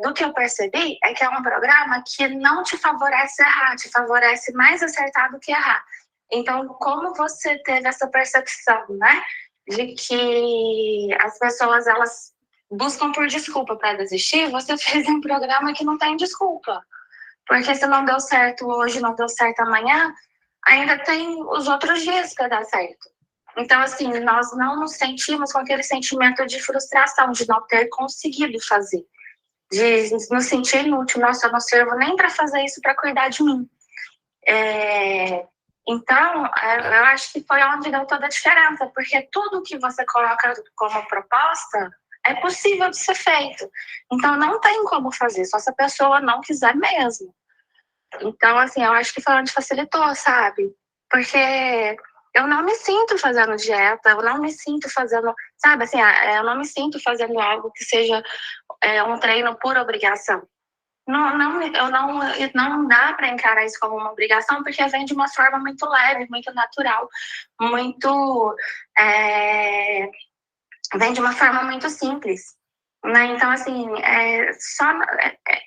do que eu percebi é que é um programa que não te favorece errar, te favorece mais acertar do que errar. Então, como você teve essa percepção, né, de que as pessoas, elas buscam por desculpa para desistir, você fez um programa que não tem desculpa. Porque se não deu certo hoje, não deu certo amanhã, ainda tem os outros dias para dar certo. Então, assim, nós não nos sentimos com aquele sentimento de frustração, de não ter conseguido fazer, de nos sentir inútil. Nossa, eu não sirvo nem para fazer isso, para cuidar de mim. Então, eu acho que foi onde deu toda a diferença, porque tudo que você coloca como proposta é possível de ser feito. Então, não tem como fazer, só se a pessoa não quiser mesmo. Então, assim, eu acho que foi onde facilitou, sabe? Porque eu não me sinto fazendo dieta, eu não me sinto fazendo, sabe, assim, eu não me sinto fazendo algo que seja um treino por obrigação. Não dá para encarar isso como uma obrigação, porque vem de uma forma muito leve, muito natural, muito... vem de uma forma muito simples, né? Então, assim,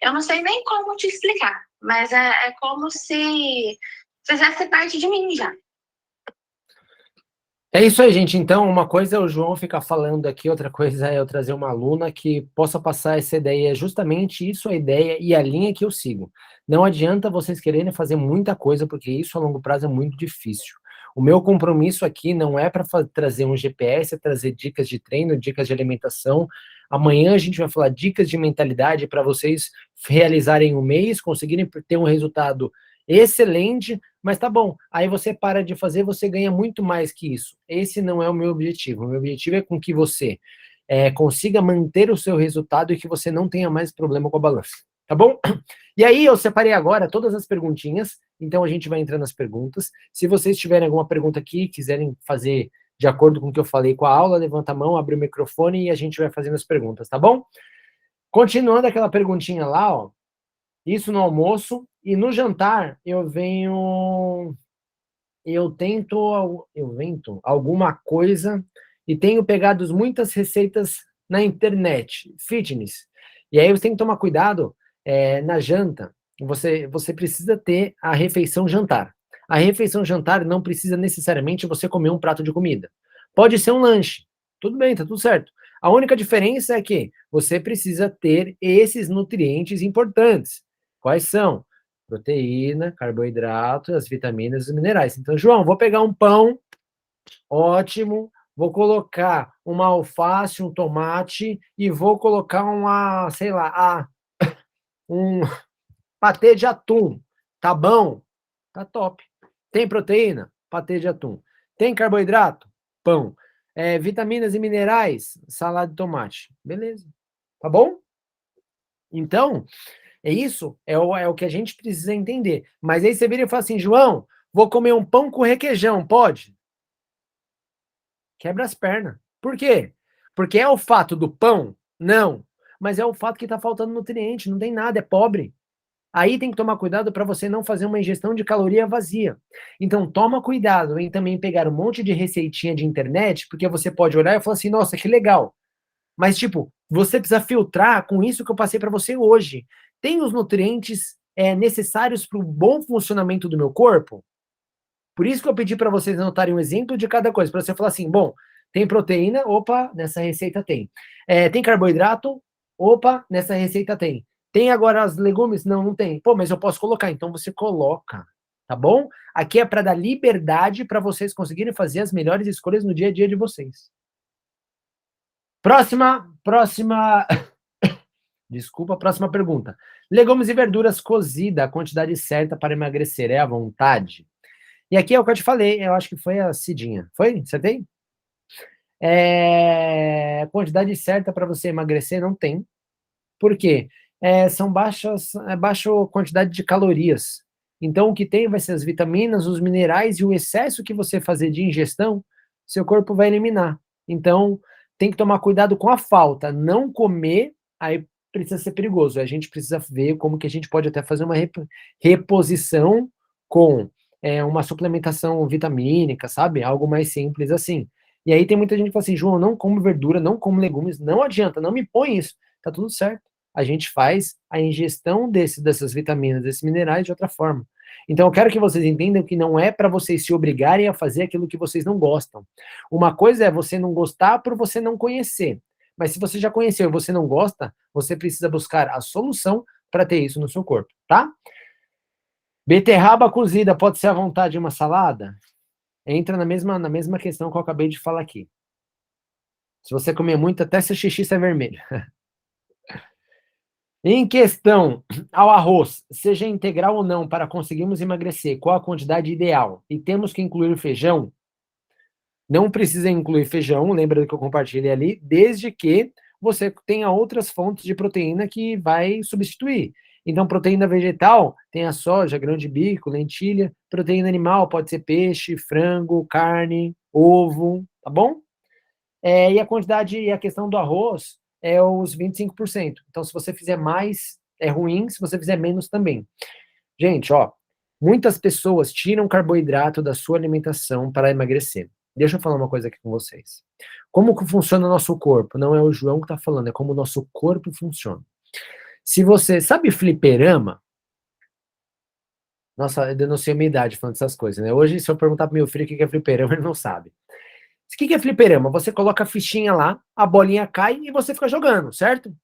eu não sei nem como te explicar, mas é como se fizesse parte de mim já. É isso aí, gente. Então, uma coisa é o João ficar falando aqui, outra coisa é eu trazer uma aluna que possa passar essa ideia. É justamente isso a ideia e a linha que eu sigo. Não adianta vocês quererem fazer muita coisa, porque isso a longo prazo é muito difícil. O meu compromisso aqui não é para trazer um GPS, é trazer dicas de treino, dicas de alimentação. Amanhã a gente vai falar dicas de mentalidade para vocês realizarem o mês, conseguirem ter um resultado excelente, mas tá bom, aí você para de fazer, você ganha muito mais que isso. Esse não é o meu objetivo. O meu objetivo é com que você consiga manter o seu resultado e que você não tenha mais problema com a balança, tá bom? E aí eu separei agora todas as perguntinhas, então a gente vai entrando nas perguntas. Se vocês tiverem alguma pergunta aqui, quiserem fazer de acordo com o que eu falei com a aula, levanta a mão, abre o microfone e a gente vai fazendo as perguntas, tá bom? Continuando aquela perguntinha lá, ó, isso no almoço, e no jantar eu tento alguma coisa e tenho pegado muitas receitas na internet, fitness. E aí você tem que tomar cuidado na janta. Você precisa ter a refeição jantar. A refeição jantar não precisa necessariamente você comer um prato de comida. Pode ser um lanche. Tudo bem, tá tudo certo. A única diferença é que você precisa ter esses nutrientes importantes. Quais são? Proteína, carboidrato, as vitaminas e os minerais. Então, João, vou pegar um pão, ótimo, vou colocar uma alface, um tomate e vou colocar um patê de atum. Tá bom? Tá top. Tem proteína? Patê de atum. Tem carboidrato? Pão. Vitaminas e minerais? Salada de tomate. Beleza. Tá bom? Então, isso é o que a gente precisa entender. Mas aí você vira e fala assim, João, vou comer um pão com requeijão, pode? Quebra as pernas. Por quê? Porque é o fato do pão? Não. Mas é o fato que está faltando nutriente, não tem nada, é pobre. Aí tem que tomar cuidado para você não fazer uma ingestão de caloria vazia. Então, toma cuidado em também pegar um monte de receitinha de internet, porque você pode olhar e falar assim, nossa, que legal. Mas, tipo, você precisa filtrar com isso que eu passei para você hoje. Tem os nutrientes necessários para o bom funcionamento do meu corpo? Por isso que eu pedi para vocês anotarem um exemplo de cada coisa, para você falar assim, bom, tem proteína, opa, nessa receita tem. Tem carboidrato, opa, nessa receita tem. Tem agora os legumes? Não, não tem. Pô, mas eu posso colocar, então você coloca, tá bom? Aqui é para dar liberdade para vocês conseguirem fazer as melhores escolhas no dia a dia de vocês. Próxima, desculpa, próxima pergunta. Legumes e verduras cozida, a quantidade certa para emagrecer é à vontade? E aqui é o que eu te falei, eu acho que foi a Cidinha. Foi? Acertei? Quantidade certa para você emagrecer não tem. Por quê? São baixa quantidade de calorias. Então, o que tem vai ser as vitaminas, os minerais e o excesso que você fazer de ingestão, seu corpo vai eliminar. Então, tem que tomar cuidado com a falta. Não comer, aí precisa ser perigoso. A gente precisa ver como que a gente pode até fazer uma reposição com uma suplementação vitamínica, sabe? Algo mais simples assim. E aí tem muita gente que fala assim, João, não como verdura, não como legumes, não adianta, não me põe isso. Tá tudo certo. A gente faz a ingestão dessas vitaminas, desses minerais de outra forma. Então eu quero que vocês entendam que não é para vocês se obrigarem a fazer aquilo que vocês não gostam. Uma coisa é você não gostar por você não conhecer. Mas se você já conheceu e você não gosta, você precisa buscar a solução para ter isso no seu corpo, tá? Beterraba cozida pode ser à vontade uma salada? Entra na mesma questão que eu acabei de falar aqui. Se você comer muito, até seu xixi sai vermelho. Em questão ao arroz, seja integral ou não, para conseguirmos emagrecer, qual a quantidade ideal? E temos que incluir feijão? Não precisa incluir feijão, lembra do que eu compartilhei ali, desde que você tenha outras fontes de proteína que vai substituir. Então, proteína vegetal tem a soja, grão de bico, lentilha. Proteína animal pode ser peixe, frango, carne, ovo, tá bom? E a quantidade e a questão do arroz é os 25%. Então, se você fizer mais, é ruim, se você fizer menos também. Gente, ó, muitas pessoas tiram carboidrato da sua alimentação para emagrecer. Deixa eu falar uma coisa aqui com vocês. Como que funciona o nosso corpo? Não é o João que está falando, é como o nosso corpo funciona. Se você sabe fliperama, nossa, eu denunciei a minha idade falando dessas coisas, né? Hoje, se eu perguntar pro meu filho o que é fliperama, ele não sabe. O que é fliperama? Você coloca a fichinha lá, a bolinha cai e você fica jogando, certo?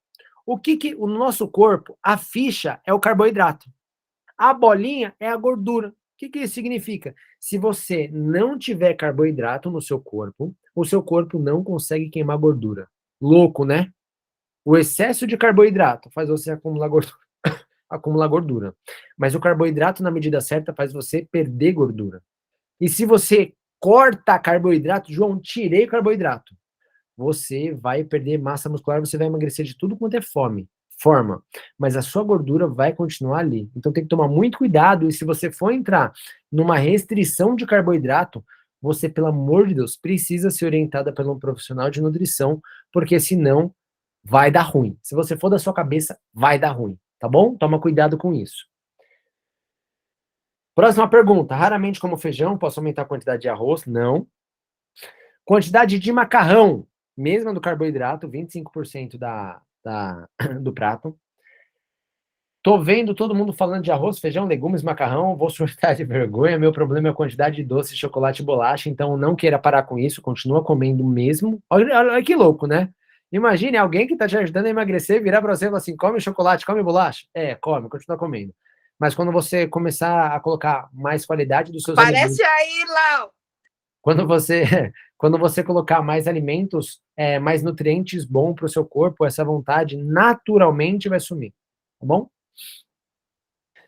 O nosso corpo, a ficha é o carboidrato. A bolinha é a gordura. O que isso significa? Se você não tiver carboidrato no seu corpo, o seu corpo não consegue queimar gordura. Louco, né? O excesso de carboidrato faz você acumular gordura. Mas o carboidrato, na medida certa, faz você perder gordura. E se você corta carboidrato, João, tirei carboidrato, você vai perder massa muscular, você vai emagrecer de tudo quanto é forma. Mas a sua gordura vai continuar ali. Então tem que tomar muito cuidado. E se você for entrar numa restrição de carboidrato, você, pelo amor de Deus, precisa ser orientada por um profissional de nutrição, porque senão vai dar ruim. Se você for da sua cabeça, vai dar ruim, tá bom? Toma cuidado com isso. Próxima pergunta. Raramente como feijão, posso aumentar a quantidade de arroz? Não. Quantidade de macarrão, mesma do carboidrato, 25% do prato. Tô vendo todo mundo falando de arroz, feijão, legumes, macarrão, vou surtar de vergonha, meu problema é a quantidade de doce, chocolate e bolacha, então não queira parar com isso, continua comendo mesmo. Olha que louco, né? Imagine alguém que tá te ajudando a emagrecer, virar pra você e falar assim, come chocolate, come bolacha. Come, continua comendo. Mas quando você começar a colocar mais qualidade dos seus alimentos... Parece aí, Lau! Quando você colocar mais alimentos, mais nutrientes bons para o seu corpo, essa vontade naturalmente vai sumir, tá bom?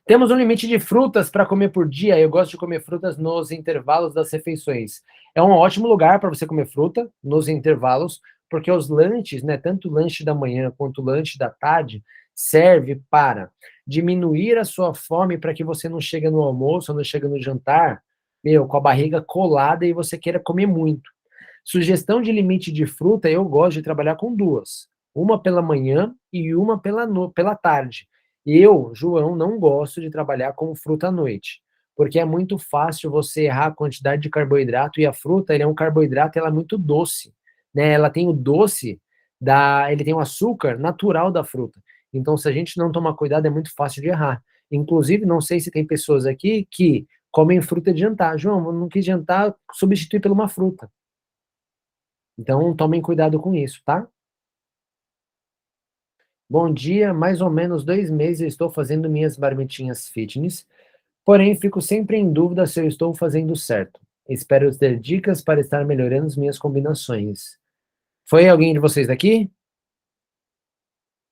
Temos um limite de frutas para comer por dia. Eu gosto de comer frutas nos intervalos das refeições. É um ótimo lugar para você comer fruta nos intervalos, porque os lanches, né, tanto o lanche da manhã quanto o lanche da tarde, serve para diminuir a sua fome para que você não chegue no almoço, não chegue no jantar, com a barriga colada e você queira comer muito. Sugestão de limite de fruta, eu gosto de trabalhar com 2. Uma pela manhã e uma pela tarde. Eu, João, não gosto de trabalhar com fruta à noite, porque é muito fácil você errar a quantidade de carboidrato, e a fruta, ele é um carboidrato, ela é muito doce, né? Ela tem o doce, ele tem o açúcar natural da fruta. Então, se a gente não tomar cuidado, é muito fácil de errar. Inclusive, não sei se tem pessoas aqui que comem fruta de jantar. João, eu não quis jantar, substituir por uma fruta. Então, tomem cuidado com isso, tá? Bom dia, mais ou menos 2 meses eu estou fazendo minhas marmitinhas fitness, porém fico sempre em dúvida se eu estou fazendo certo. Espero ter dicas para estar melhorando as minhas combinações. Foi alguém de vocês daqui?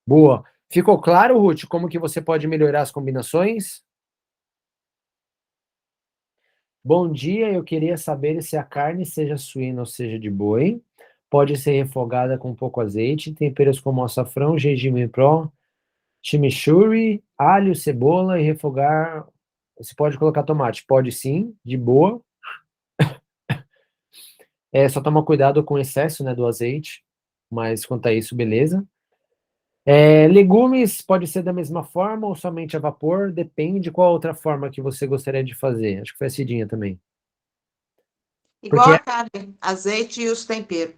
Boa. Ficou claro, Ruth, como que você pode melhorar as combinações? Bom dia, eu queria saber se a carne, seja suína ou seja de boi, pode ser refogada com pouco azeite, temperos como açafrão, gengibre pro, chimichurri, alho, cebola e refogar. Você pode colocar tomate? Pode sim, de boa. Só toma cuidado com o excesso, né, do azeite, mas quanto a isso, beleza. Legumes pode ser da mesma forma ou somente a vapor, depende qual outra forma que você gostaria de fazer. Acho que foi a Cidinha também. Igual Porque, a carne, azeite e os temperos.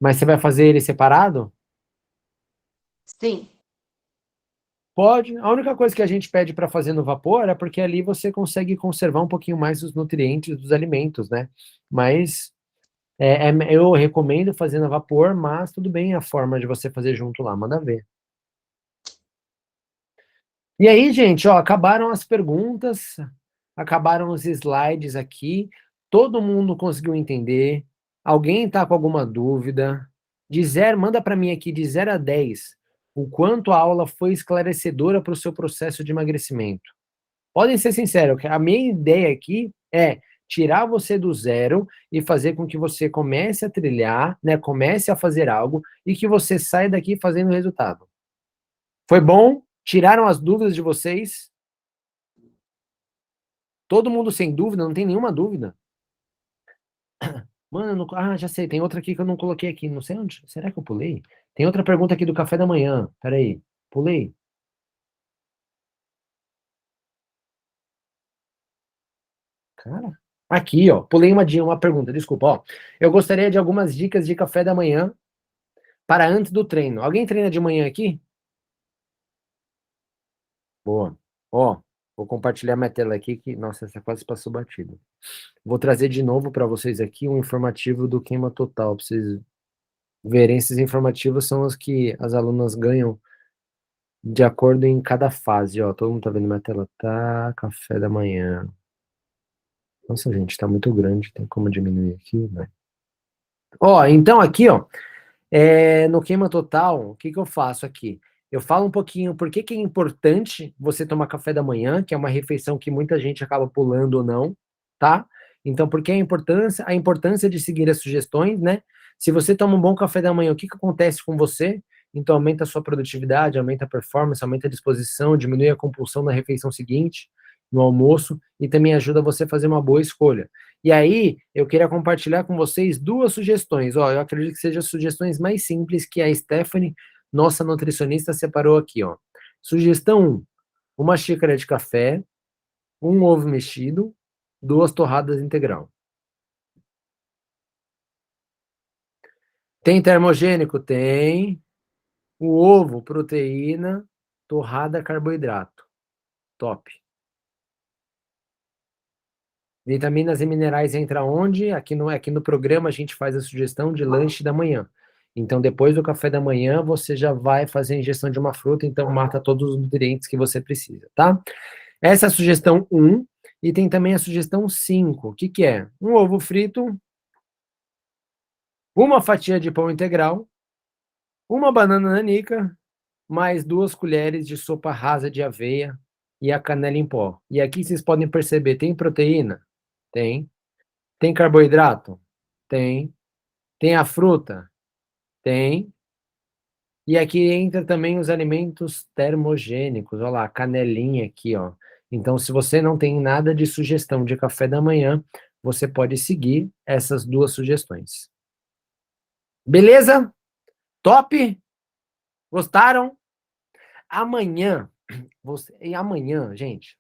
mas você vai fazer ele separado? Sim. Pode. A única coisa que a gente pede para fazer no vapor é porque ali você consegue conservar um pouquinho mais os nutrientes dos alimentos, né? Mas eu recomendo fazer no vapor, mas tudo bem a forma de você fazer junto lá, manda ver. E aí, gente, ó, acabaram as perguntas, acabaram os slides aqui, todo mundo conseguiu entender. Alguém tá com alguma dúvida? Manda para mim aqui de 0 a 10 o quanto a aula foi esclarecedora para o seu processo de emagrecimento. Podem ser sinceros, que a minha ideia aqui é tirar você do zero e fazer com que você comece a trilhar, né, comece a fazer algo e que você saia daqui fazendo resultado. Foi bom? Tiraram as dúvidas de vocês? Todo mundo sem dúvida? Não tem nenhuma dúvida? Mano, já sei, tem outra aqui que eu não coloquei aqui, não sei onde. Será que eu pulei? Tem outra pergunta aqui do café da manhã. Peraí, pulei. Cara, aqui, ó, pulei uma pergunta, desculpa, ó. Eu gostaria de algumas dicas de café da manhã para antes do treino. Alguém treina de manhã aqui? Boa. Ó, vou compartilhar minha tela aqui que, nossa, essa quase passou batido. Vou trazer de novo para vocês aqui um informativo do Queima Total, para vocês verem. Esses informativos são os que as alunas ganham de acordo em cada fase, ó. Todo mundo tá vendo minha tela? Tá, café da manhã. Nossa, gente, tá muito grande, tem como diminuir aqui, né? Ó, então aqui, ó, no Queima Total, o que que eu faço aqui? Eu falo um pouquinho por que que é importante você tomar café da manhã, que é uma refeição que muita gente acaba pulando ou não, tá? Então, por que a importância de seguir as sugestões, né? Se você toma um bom café da manhã, o que que acontece com você? Então, aumenta a sua produtividade, aumenta a performance, aumenta a disposição, diminui a compulsão na refeição seguinte, no almoço, e também ajuda você a fazer uma boa escolha. E aí, eu queria compartilhar com vocês 2 sugestões. Ó, eu acredito que sejam as sugestões mais simples que a Stephanie, nossa nutricionista, separou aqui, ó. Sugestão 1, uma xícara de café, um ovo mexido, 2 torradas integral. Tem termogênico? Tem. O ovo, proteína, torrada, carboidrato. Top. Vitaminas e minerais entra onde? Aqui no programa a gente faz a sugestão de lanche da manhã. Então, depois do café da manhã, você já vai fazer a ingestão de uma fruta, então mata todos os nutrientes que você precisa, tá? Essa é a sugestão 1, e tem também a sugestão 5. O que que é? Um ovo frito, uma fatia de pão integral, uma banana nanica, mais 2 colheres de sopa rasa de aveia e a canela em pó. E aqui vocês podem perceber, tem proteína? Tem. Tem carboidrato? Tem. Tem a fruta? Tem. E aqui entra também os alimentos termogênicos. Olha lá, a canelinha aqui, ó. Então, se você não tem nada de sugestão de café da manhã, você pode seguir essas 2 sugestões. Beleza? Top? Gostaram? Amanhã E amanhã, gente,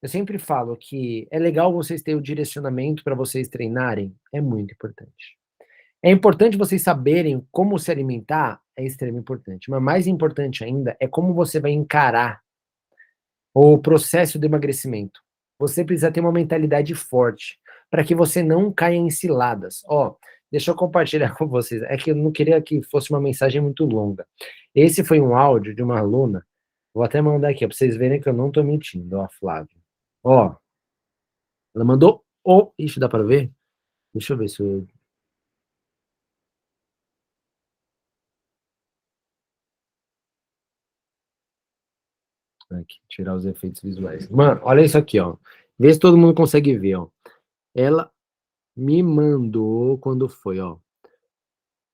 eu sempre falo que é legal vocês terem o direcionamento para vocês treinarem, é muito importante. É importante vocês saberem como se alimentar, é extremamente importante. Mas mais importante ainda é como você vai encarar o processo do emagrecimento. Você precisa ter uma mentalidade forte para que você não caia em ciladas. Ó, deixa eu compartilhar com vocês. É que eu não queria que fosse uma mensagem muito longa. Esse foi um áudio de uma aluna. Vou até mandar aqui, para vocês verem que eu não estou mentindo, ó, Flávio. Ó, ela mandou o. Ixi, dá para ver? Deixa eu ver se eu. Aqui, tirar os efeitos visuais. Mano, olha isso aqui, ó. Vê se todo mundo consegue ver, ó. Ela me mandou quando foi, ó.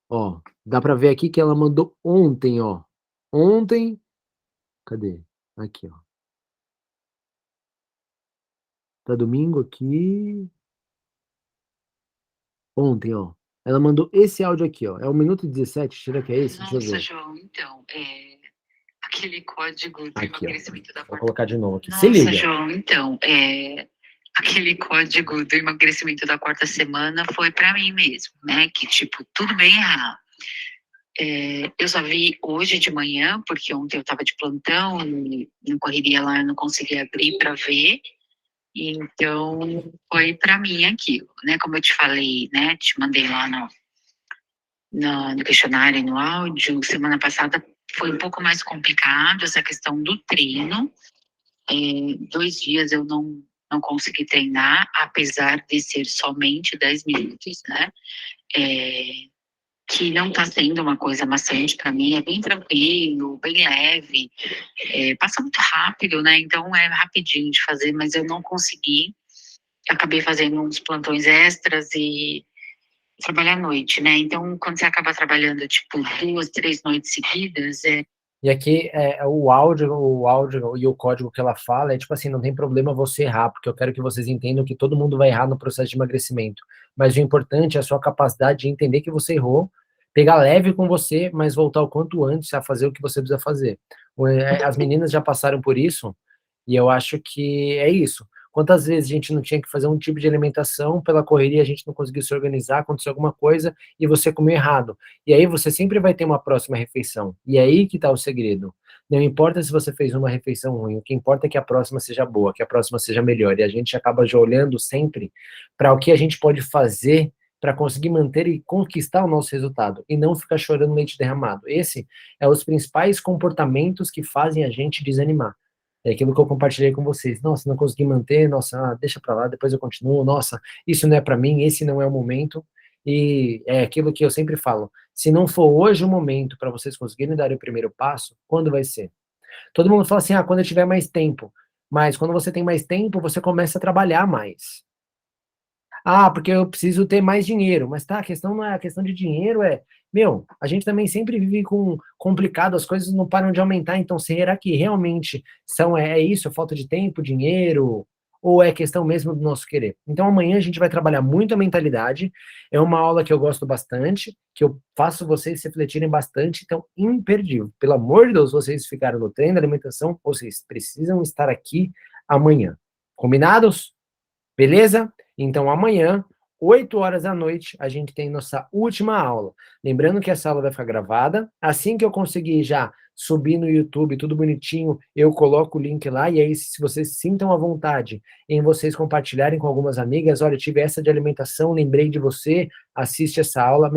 Ó, dá pra ver aqui que ela mandou ontem, ó. Ontem, cadê? Aqui, ó. Tá domingo aqui. Ontem, ó. Ela mandou esse áudio aqui, ó. É 1 minuto e 17, será que é esse? Deixa eu Nossa, ver. João, então, aquele código do Aqui, ó. emagrecimento da Vou quarta... colocar de novo aqui. Nossa, Se liga. João, então, aquele código do emagrecimento da quarta semana foi pra mim mesmo, né? Que, tipo, tudo bem errado. Eu só vi hoje de manhã, porque ontem eu tava de plantão e não correria lá, eu não consegui abrir pra ver. Então, foi pra mim aquilo, né? Como eu te falei, né? Te mandei lá no questionário, no áudio, semana passada foi um pouco mais complicado essa questão do treino. 2 dias eu não consegui treinar, apesar de ser somente 10 minutos, né? Que não está sendo uma coisa maçante para mim, é bem tranquilo, bem leve, passa muito rápido, né? Então é rapidinho de fazer, mas eu não consegui. Acabei fazendo uns plantões extras e trabalhar à noite, né? Então, quando você acaba trabalhando, tipo, 2, 3 noites seguidas, E aqui o áudio e o código que ela fala é tipo assim, não tem problema você errar, porque eu quero que vocês entendam que todo mundo vai errar no processo de emagrecimento. Mas o importante é a sua capacidade de entender que você errou, pegar leve com você, mas voltar o quanto antes a fazer o que você precisa fazer. As meninas já passaram por isso, e eu acho que é isso. Quantas vezes a gente não tinha que fazer um tipo de alimentação, pela correria a gente não conseguiu se organizar, aconteceu alguma coisa e você comeu errado. E aí você sempre vai ter uma próxima refeição. E é aí que está o segredo. Não importa se você fez uma refeição ruim, o que importa é que a próxima seja boa, que a próxima seja melhor. E a gente acaba já olhando sempre para o que a gente pode fazer para conseguir manter e conquistar o nosso resultado, e não ficar chorando leite derramado. Esse é os principais comportamentos que fazem a gente desanimar. É aquilo que eu compartilhei com vocês. Nossa, não consegui manter, nossa, deixa pra lá, depois eu continuo. Nossa, isso não é pra mim, esse não é o momento. E é aquilo que eu sempre falo. Se não for hoje o momento para vocês conseguirem dar o primeiro passo, quando vai ser? Todo mundo fala assim, quando eu tiver mais tempo. Mas quando você tem mais tempo, você começa a trabalhar mais. Porque eu preciso ter mais dinheiro. Mas tá, a questão não é a questão de dinheiro, a gente também sempre vive com complicado, as coisas não param de aumentar, então será que realmente é isso, é falta de tempo, dinheiro, ou é questão mesmo do nosso querer? Então amanhã a gente vai trabalhar muito a mentalidade, é uma aula que eu gosto bastante, que eu faço vocês refletirem bastante, então imperdível. Pelo amor de Deus, vocês ficaram no treino da alimentação, vocês precisam estar aqui amanhã. Combinados? Beleza? Então, amanhã, 8 horas da noite, a gente tem nossa última aula. Lembrando que essa aula vai ficar gravada. Assim que eu conseguir já subir no YouTube, tudo bonitinho, eu coloco o link lá. E aí, se vocês sintam à vontade em vocês compartilharem com algumas amigas, olha, tive essa de alimentação, lembrei de você, assiste essa aula,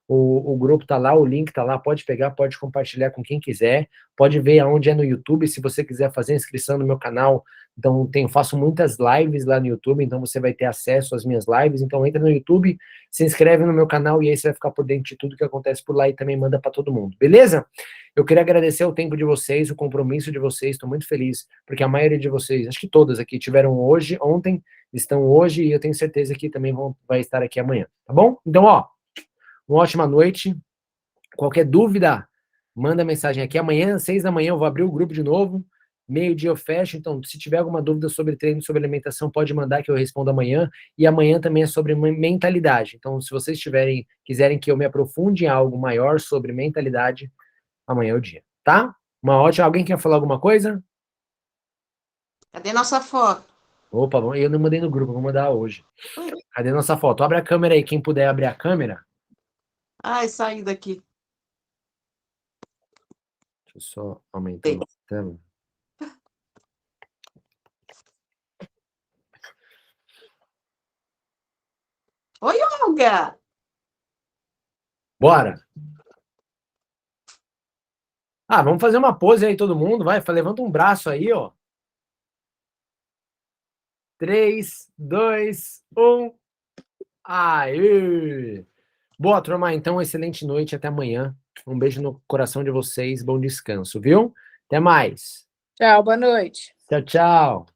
o grupo tá lá, o link tá lá, pode pegar, pode compartilhar com quem quiser, pode ver aonde é no YouTube, se você quiser fazer inscrição no meu canal, então faço muitas lives lá no YouTube, então você vai ter acesso às minhas lives, então entra no YouTube, se inscreve no meu canal e aí você vai ficar por dentro de tudo que acontece por lá e também manda para todo mundo, beleza? Eu queria agradecer o tempo de vocês, o compromisso de vocês, estou muito feliz, porque a maioria de vocês, acho que todas aqui, tiveram ontem, estão hoje e eu tenho certeza que também vai estar aqui amanhã, tá bom? Então, uma ótima noite. Qualquer dúvida, manda mensagem aqui. Amanhã, 6 da manhã, eu vou abrir o grupo de novo. 12:00 eu fecho. Então, se tiver alguma dúvida sobre treino, sobre alimentação, pode mandar que eu respondo amanhã. E amanhã também é sobre mentalidade. Então, se vocês quiserem que eu me aprofunde em algo maior sobre mentalidade, amanhã é o dia, tá? Uma ótima. Alguém quer falar alguma coisa? Cadê nossa foto? Opa, eu não mandei no grupo, vou mandar hoje. Cadê nossa foto? Abre a câmera aí, quem puder abrir a câmera. Ai, saí daqui. Deixa eu só aumentar a tela. Oi, Olga! Bora! Ah, vamos fazer uma pose aí, todo mundo, vai. Levanta um braço aí, ó. 3, 2, 1. Aê! Boa, turma. Então, excelente noite. Até amanhã. Um beijo no coração de vocês. Bom descanso, viu? Até mais. Tchau, boa noite. Tchau, tchau.